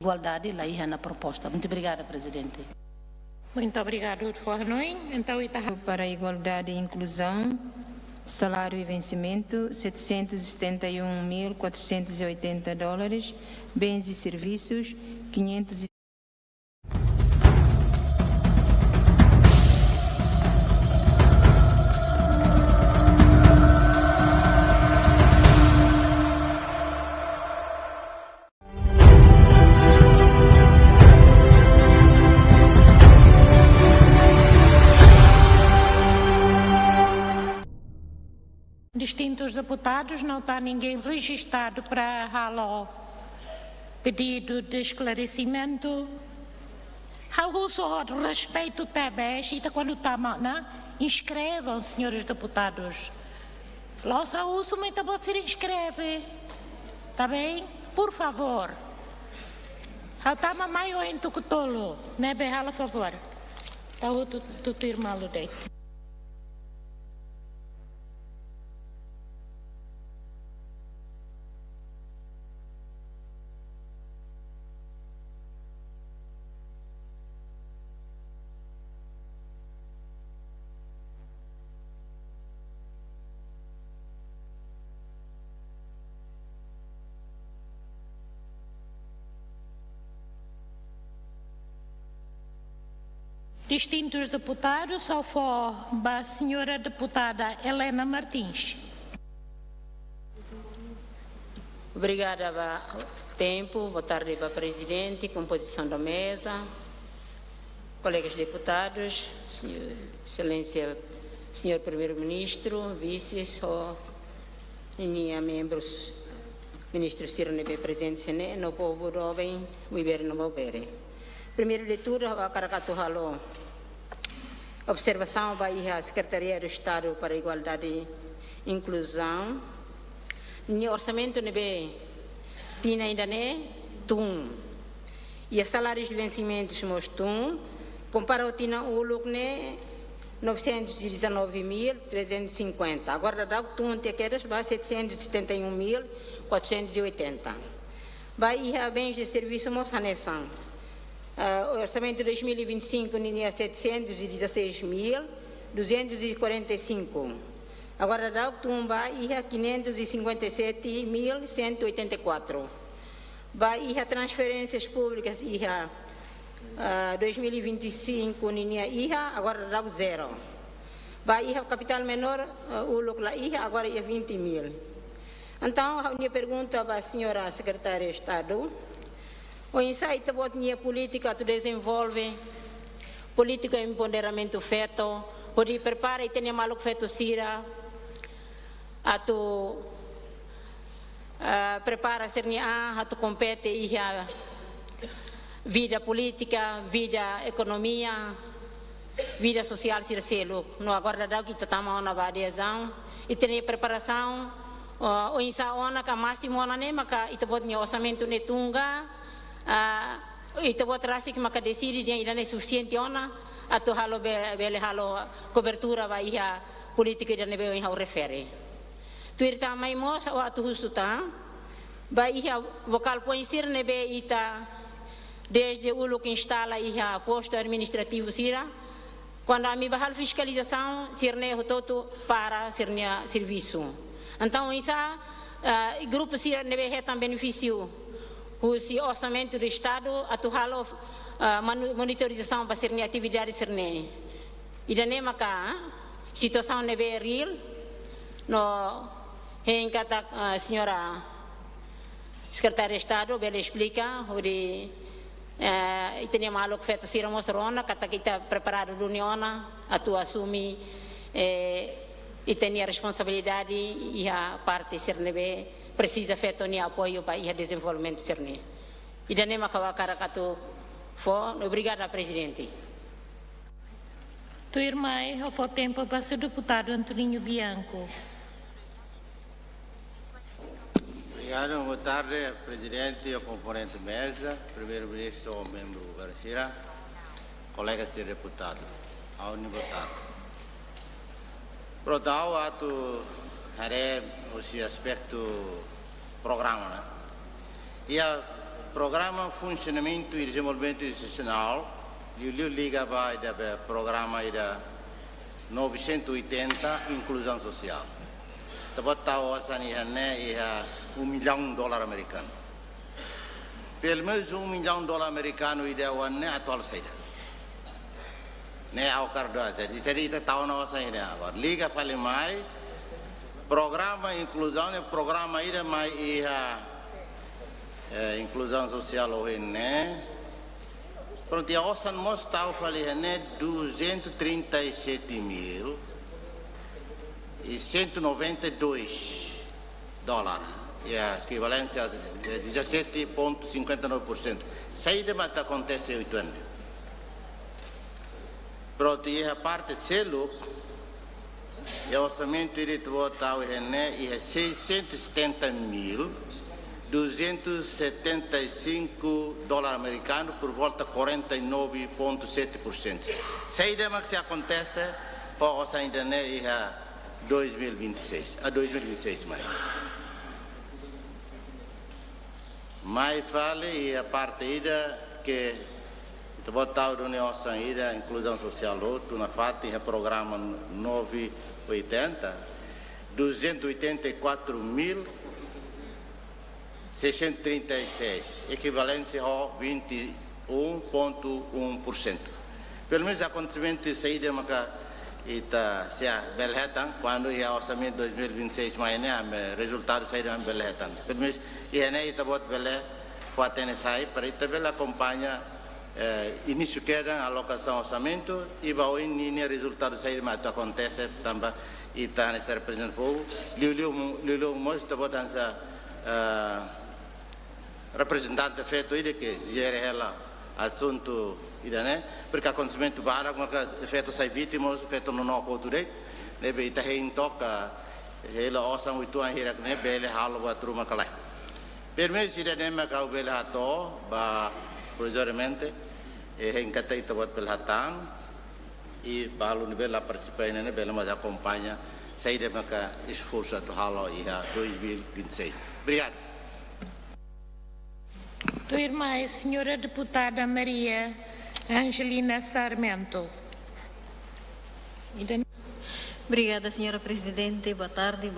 igualdade lá ia na proposta. Muito obrigada, presidente. Muito obrigado, Fornoin. Então, Para a igualdade e inclusão, salário e vencimento, $771.480, bens e serviços, 500. distintos deputados, não está ninguém registrado para halo pedido de esclarecimento. Há uso de respeito também, e quando está né? Inscrevam, senhores deputados. Nossa uso muito bom se inscreve, tá bem? Por favor. Há tama maior em tucutolo, né? Berrala, favor. Tá o tu irmão dei. Distintos deputados, só for a senhora deputada Helena Martins. Obrigada pelo tempo. Boa tarde para o presidente, composição da mesa, colegas deputados, excelência, senhor primeiro-ministro, vices, membros, ministro Ciro Nebe presente, no povo jovem, o governo Bobere. Primeiro de tudo, a Caracato Halo, observação para a Secretaria do Estado para a Igualdade e Inclusão. No orçamento nebe tinha ainda tum e os salários de vencimentos mostram compara o tina o look 919.350 agora dá o tum te queres vai 771.480 vai a bens de serviço moçaneção. O orçamento de 2025 tinha 716.245. Agora dá o tumba ia 557.184. Vai a transferências públicas ia 2025 ia agora dá o zero. Vai a capital menor o lucro ia agora ia 20.000. Então a minha pergunta para a senhora secretária de Estado. O insight da minha política tu desenvolve política de empoderamento feito, pode preparar e ter maluco feito sira, a tu prepara ser a tu compete e a vida política, vida economia, vida social ser selo. No agora dá que estamos na variação e ter preparação o insight ona que máximo ona nem maka ita pode orçamento netunga itu buat rasa que maka decide dia ainda não é suficiente ona atau halo bele halo cobertura vai a política da nebe em refere tu irta mai mos ou atu husuta vai a vocal poisir nebe ita desde o look instala ia posto administrativo sira quando a mi bahal fiscalização sirne hototo para sirnia serviço então isso grupo sira nebe retam benefício o orçamento do Estado atual monitorização para ser atividade ser e daí maka situação nebe real no em kata senhora secretária de Estado bela explica o de tinha maluco feito sira mostrona kata kita preparado do uniona atu assumi e tinha responsabilidade e a parte ser nebe precisa feito ni apoio para o desenvolvimento cerne. E daí makawa Caracato for, obrigada presidente. Tu irmã, eu vou tempo para o deputado Antoninho Bianco. Obrigado, boa tarde, presidente e componente mesa, primeiro-ministro, membro Garcia, colegas de deputados, ao deputado. Prodal atu hari usia aspecto programa, né? E a programa funcionamento e desenvolvimento institucional, liga para o programa 980 inclusão social. Tabata wasan ia $1 milhão americano. Pelo menos $1 milhão americano ida wane atual saída. Ne ao cardoa, jadi kita tahu na wasan ini agora. Liga fale mais programa inclusão é programa ida mais ia inclusão social hoje né. Pronto, a wasan mostau fale né $237.192, e a equivalência a 17,59%. Saída mas acontece 8 anos. Pronto, e a parte selo, e o orçamento de votar é $670.275 americanos, por volta 49,7%. Saída mas que acontece para o ainda né 2026 mais. Mas fale e a partida que votar do nossa ida inclusão social outro na FAT é programa 980 $284.636, equivalência a 21,1%. Pelo menos acontecimento de saída maca ita sia belhetan quando o orçamento 2026 mais né resultado saída belhetan. Pelo menos e né ita bot bele fatene sai para ita bela acompanha início que era alocação orçamento e vai in resultado sair mas acontece também e tá nesse representante povo liu mostra botan sa representante feito ele que gera ela assunto ida né porque acontecimento bara com feito sai vítimas feito no novo today nebe ita hein toca ela osam itu akhirnya né bele halo wa truma kala permisi ida né ka bele hato ba provisoriamente em kata ita buat belhatang e balu nível a participar né bele mas acompanha saída maka esforço atu halo ia 2026. Obrigado. Tua irmã é a senhora deputada Maria Angelina Sarmento. Obrigada, senhora Presidente. Boa tarde,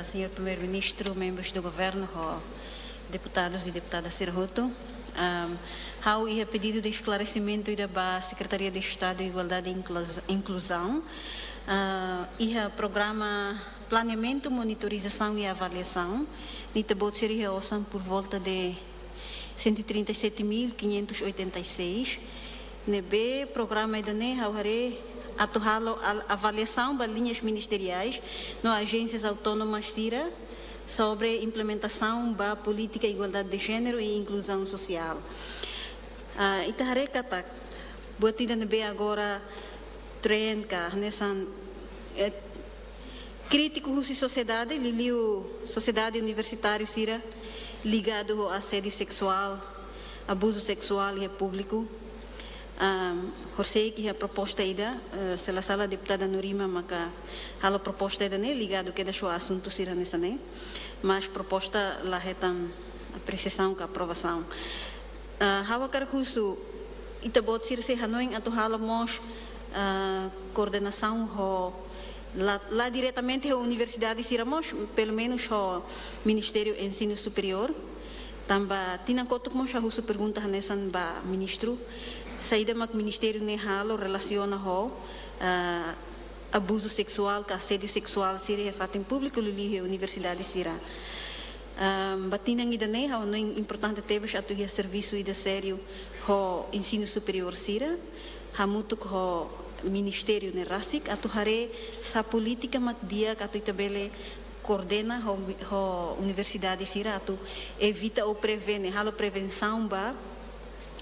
senhor Primeiro-Ministro, membros do Governo, deputados e deputadas Serroto. Há o pedido de esclarecimento da Secretaria de Estado de Igualdade e Inclusão e o programa Planeamento, Monitorização e Avaliação e também seria por volta de 137.586. Nebe programa ainda nem atualo avaliação das linhas ministeriais nas agências autônomas CIRA sobre implementação da política de igualdade de gênero e inclusão social. Itahare kata buatida nebe agora trenca nessa crítico da sociedade, liliu sociedade universitária CIRA ligado a assédio sexual, abuso sexual e público. Horsei que a proposta ida, se a sala deputada Norima maka a proposta ida né ligado que deixou assunto sira nessa né, mas proposta lá retam a precisão com a aprovação. Hawa carcuso itabot sir se Hanoi atu halamos coordenação lá diretamente a universidade siramos pelo menos o Ministério do Ensino Superior. Tamba tinangkotok mo siya huso pergunta hanesan ba ministro saída mag ministério ne halo relaciona abuso sexual, assédio sexual sira é fato em público lili universidade sira. Batinang ida ne no importante tebes atu ia serviço ida sério ho ensino superior sira hamutuk ho ministério ne rasik atu hare sa política mat dia atu itabele coordena a universidade sira atu evita ou prevene halo prevenção ba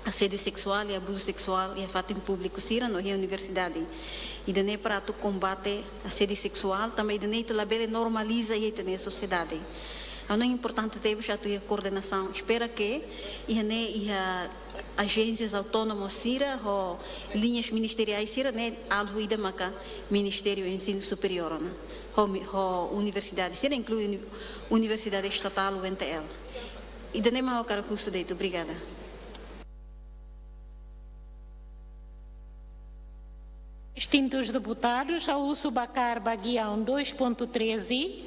assédio sexual e abuso sexual e fato em público sira no universidade e dane para atu combate assédio sexual também dane telabele normaliza e na sociedade. É importante ter a coordenação. Espera que a agências autônomas sira ou linhas ministeriais sira né alvo ida maca Ministério do Ensino Superior né universidade sira inclui universidade estatal o NTL Idane mau cara custo deito. Obrigada. Distintos deputados, ao uso Bacar Baguião 2.13,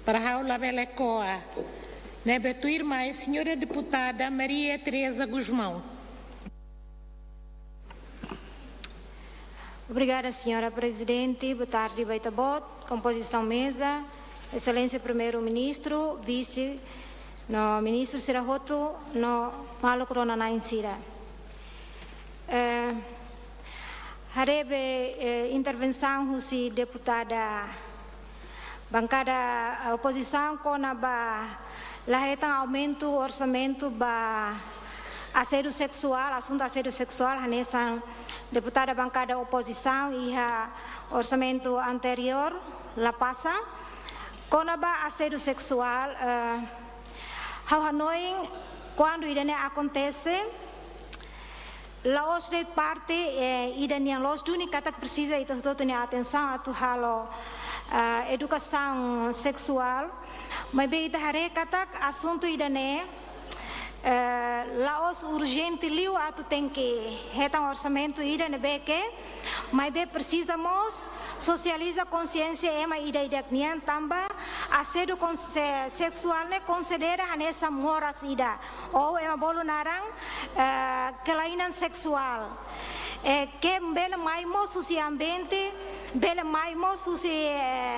para Raula Velecoa. Nebeto irmã, senhora deputada Maria Teresa Guzmão. Obrigada, senhora Presidente. Boa tarde, Baitabot. Composição mesa. Excelência Primeiro-Ministro, Vice, no Ministro Sirahoto, no Malo Corona na Insira. Harebe intervenção husi deputada bancada oposição kona ba lahetang aumento orçamento ba assédio sexual, assunto assédio sexual hanesan deputada bancada oposição iha orçamento anterior la passa kona ba assédio sexual Hanoi quando idane acontece Laos de parte idan yang los duni kata precisa itu totonya atenção atu halo educação sexual mas bem ita hare kata assunto idane Laos urgente liu atu tem que retam orçamento idane beke mas bem precisamos socializa consciência ema ida nian tamba assédio sexual ne considera hanesa moras ida ou ema bolu narang kelainan sexual que bela mais moço se ambiente bela mais moço se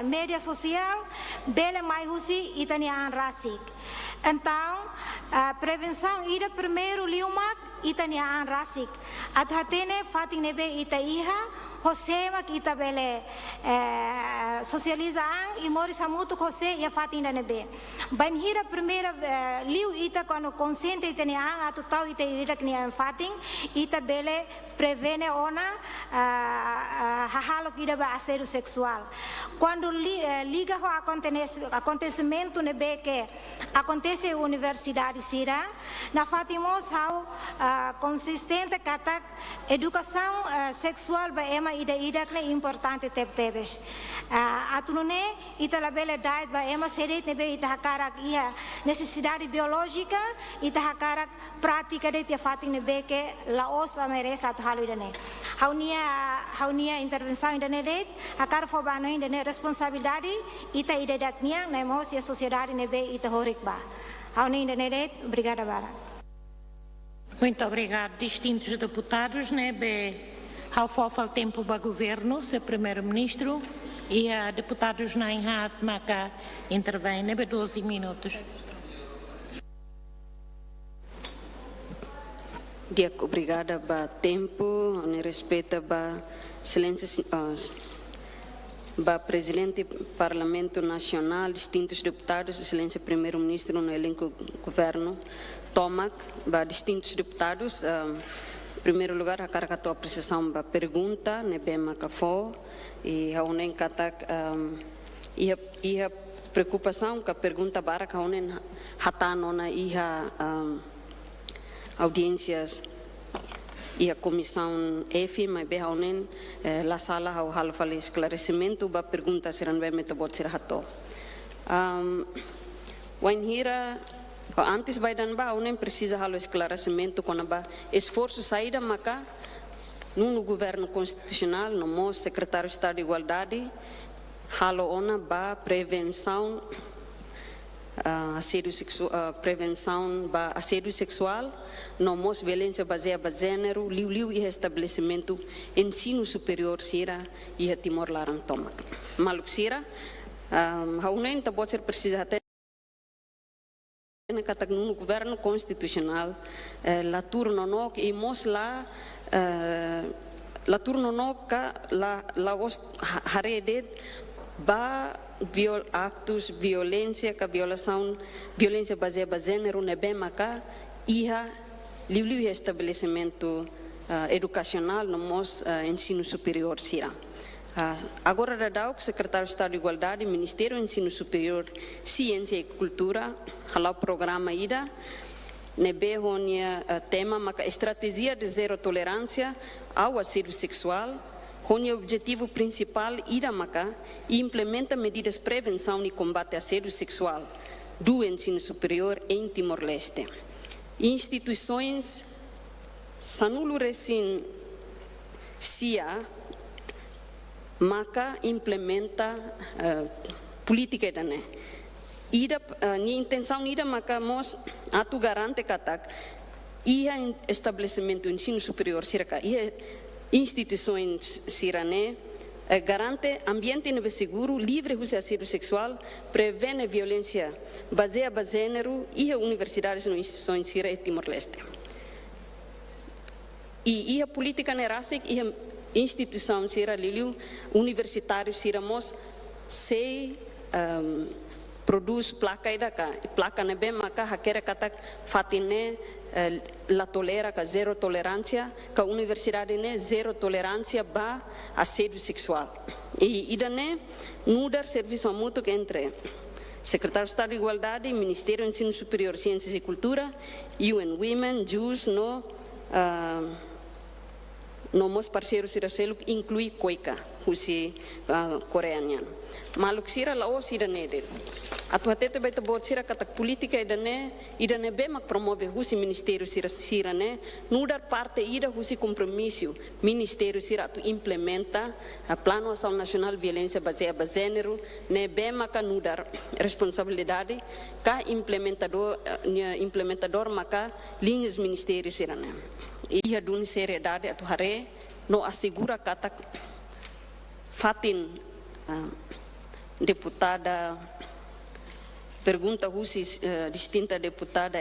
mídia social bela mais usi itanian rasik então prevenção ida primeiro liumak itanian rasik athatene fating nebe ita iha hosema kita bele socializa ang imori samuto hose ya fating na nebe banhira primeira liu ita quando consciente itanian atu tau ita irak ni fating ita bele prevene ona hahalo kida ba assédio sexual quando liga ho acontecimento nebe que acontece universidade sira na fatimos how consistente katak educação sexual ba ema ida kne importante tebes atunune ita labele diet ba ema seret nebe ita hakarak ia necessidade biológica ita hakarak prática de tia fating nebe que laos merece atu halu idane haunia intervenção idane det hakar fobano idane responsabilidade ita ida daknia nemos ya sociedade nebe ita horik ba haunia idane det obrigada bara. Muito obrigado, distintos deputados, ao fofal tempo para o governo, seu primeiro-ministro, e a deputados na Inhat Maca intervém, 12 minutos. Obrigada ba tempo, ne respeita ba excelência ba Presidente do Parlamento Nacional, distintos deputados, excelência Primeiro-Ministro no elenco governo, Tomac, ba distintos deputados, em primeiro lugar, a caracatou a apreciação da pergunta, nebema cafó, e a unen katak, e a preocupação que a pergunta bara que a unen hatanona e a audiências e a comissão EFI, mas bem a unen la sala ao halo fale esclarecimento, ba pergunta serão bem metabot ser hato. Wanhira antes baidan ba unem precisa halo esclarecimento com ba esforço saída maca no governo constitucional no mo secretário de Estado de Igualdade halo ona ba prevenção assédio sexual prevenção ba assédio sexual no mo violência baseada em gênero liu e estabelecimento ensino superior sira e Timor Larang toma maluk sira haunen ta pode ser precisa até katak no governo constitucional la turno no e mos la turno no ka la os harede ba actos violência baseada em gênero nebema ka iha liu estabelecimento educacional no mos ensino superior sira. Agora, o secretário de Estado de Igualdade, Ministério do Ensino Superior, Ciência e Cultura, o programa IDA, nebe honia tema, mas estratégia de zero tolerância ao assédio sexual, honia objetivo principal IDA, maca, e implementa medidas de prevenção e combate ao assédio sexual. do ensino superior em Timor-Leste. Instituições sanulu recém SIA maka implementa política dane. Ida ni intenção ida maka mos atu garante katak ia estabelecimento ensino superior siraka ia instituições sirane garante ambiente seguro, livre de assédio sexual, prevene violência baseada em gênero e universidades no instituições sira e Timor-Leste. E a política nerasik e a instituição sira liliu universitário sira mos se produz placa ida ka placa nebe maka hakera katak fatine la tolera ka zero tolerância ka universidade ne zero tolerância ba assédio sexual e idane mudar serviço mútuo entre Secretário de Estado de Igualdade, Ministério do Ensino Superior, Ciências e Cultura, UN Women, JUS, no meus parceiros siracelo inclui Koika, husi coreana. Maluk sira lao sira neder. Atu hatete baita bot sira katak politika idane be mak promove husi ministério sira ne nudar parte ida husi compromisso ministério sira atu implementa a plano ação nacional violência baseada em gênero ne be maka nudar responsabilidade ka implementador maka linhas ministério sira ne. Ia duni seriedade atu hare no assegura katak fatin deputada pergunta husi distinta deputada